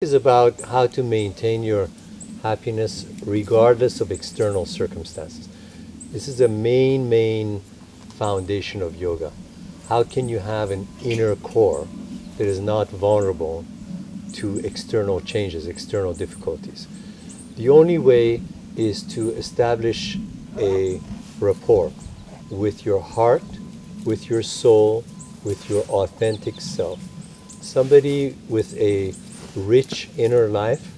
Is about how to maintain your happiness regardless of external circumstances. This is the main foundation of yoga. How can you have an inner core that is not vulnerable to external changes, external difficulties? The only way is to establish a rapport with your heart, with your soul, with your authentic self. Somebody with a rich inner life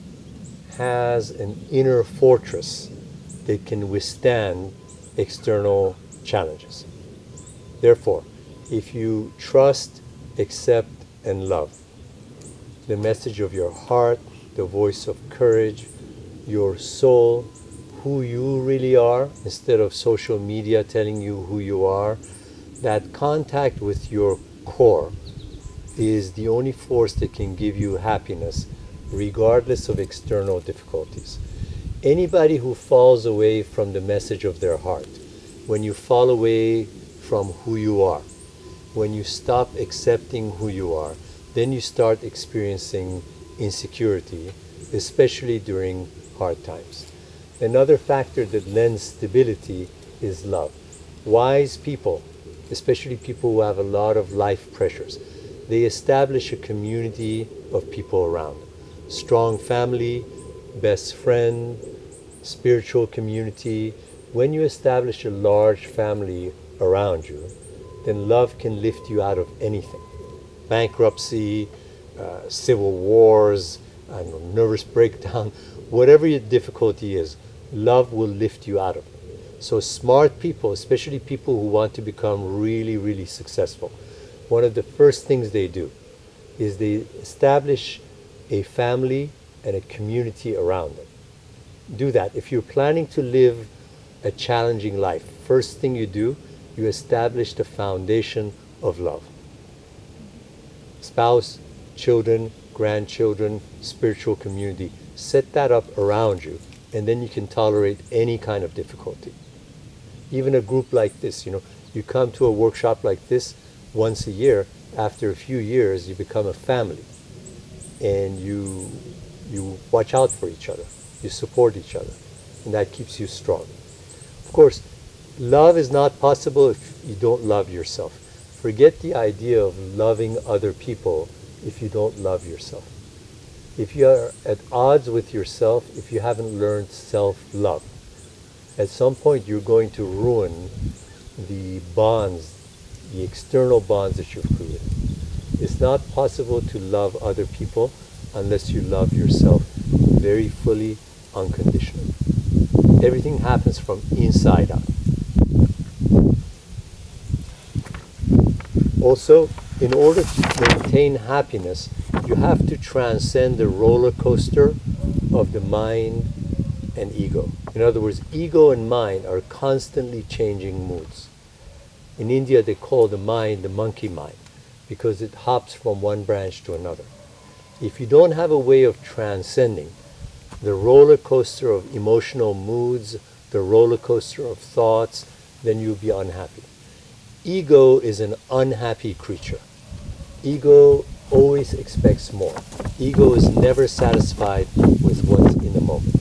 has an inner fortress that can withstand external challenges. Therefore, if you trust, accept, and love the message of your heart, the voice of courage, your soul, who you really are, instead of social media telling you who you are, that contact with your core is the only force that can give you happiness regardless of external difficulties. Anybody who falls away from the message of their heart, when you fall away from who you are, when you stop accepting who you are, then you start experiencing insecurity, especially during hard times. Another factor that lends stability is love. Wise people, especially people who have a lot of life pressures, they establish a community of people around them. Strong family, best friend, spiritual community. When you establish a large family around you, then love can lift you out of anything. Bankruptcy, civil wars, I don't know, nervous breakdown, whatever your difficulty is, love will lift you out of it. So smart people, especially people who want to become really successful, one of the first things they do is they establish a family and a community around them. Do that. If you're planning to live a challenging life, first thing you do, you establish the foundation of love. Spouse, children, grandchildren, spiritual community. Set that up around you, and then you can tolerate any kind of difficulty. Even a group like this, you come to a workshop like this once a year. After a few years, you become a family, and you watch out for each other, you support each other, and that keeps you strong. Of course, love is not possible if you don't love yourself. Forget the idea of loving other people if you don't love yourself. If you are at odds with yourself, if you haven't learned self-love, at some point you're going to ruin the bonds, the external bonds that you've created. It's not possible to love other people unless you love yourself very fully, unconditionally. Everything happens from inside out. Also, in order to maintain happiness, you have to transcend the roller coaster of the mind and ego. In other words, ego and mind are constantly changing moods. In India, they call the mind the monkey mind because it hops from one branch to another. If you don't have a way of transcending the roller coaster of emotional moods, the roller coaster of thoughts, then you'll be unhappy. Ego is an unhappy creature. Ego always expects more. Ego is never satisfied with what's in the moment.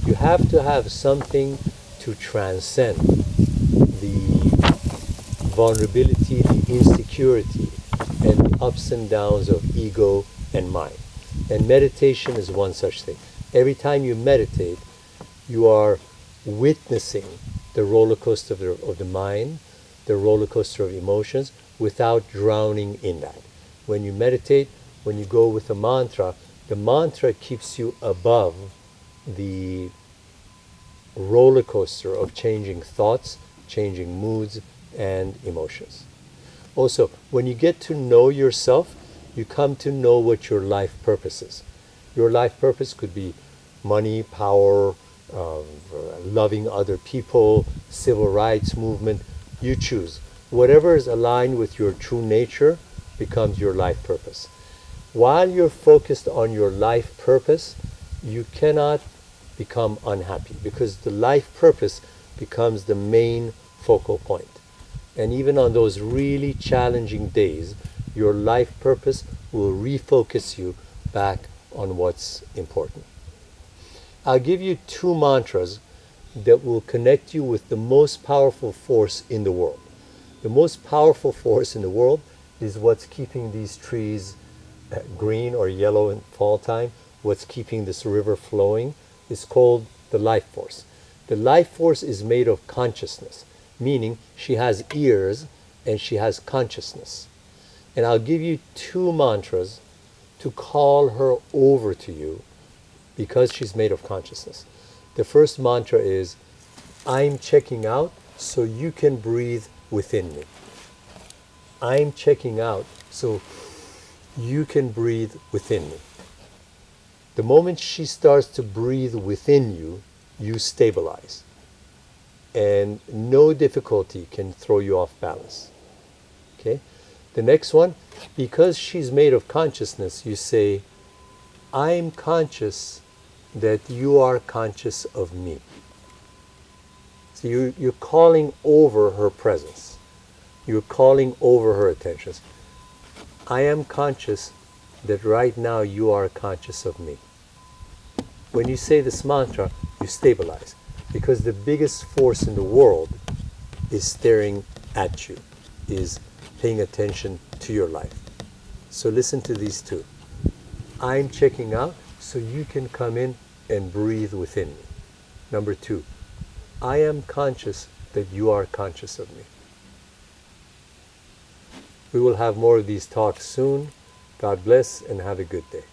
You have to have something to transcend the vulnerability, the insecurity, and the ups and downs of ego and mind. And meditation is one such thing. Every time you meditate, you are witnessing the roller coaster of the mind, the roller coaster of emotions, without drowning in that. When you meditate, when you go with a mantra, the mantra keeps you above the roller coaster of changing thoughts, changing moods, and emotions. Also, when you get to know yourself, you come to know what your life purpose is. Your life purpose could be money, power, loving other people, civil rights movement. You choose. Whatever is aligned with your true nature becomes your life purpose. While you're focused on your life purpose, you cannot become unhappy because the life purpose becomes the main focal point. And even on those really challenging days, your life purpose will refocus you back on what's important. I'll give you two mantras that will connect you with the most powerful force in the world. The most powerful force in the world is what's keeping these trees green or yellow in fall time. What's keeping this river flowing is called the life force. The life force is made of consciousness, meaning she has ears and she has consciousness. And I'll give you two mantras to call her over to you because she's made of consciousness. The first mantra is, I'm checking out so you can breathe within me. I'm checking out so you can breathe within me. The moment she starts to breathe within you, you stabilize. And no difficulty can throw you off balance. Okay? The next one, because she's made of consciousness, you say, I'm conscious that you are conscious of me. So you're calling over her presence. You're calling over her attentions. I am conscious that right now you are conscious of me. When you say this mantra, you stabilize, because the biggest force in the world is staring at you, is paying attention to your life. So listen to these two. I'm checking out so you can come in and breathe within me. Number two, I am conscious that you are conscious of me. We will have more of these talks soon. God bless and have a good day.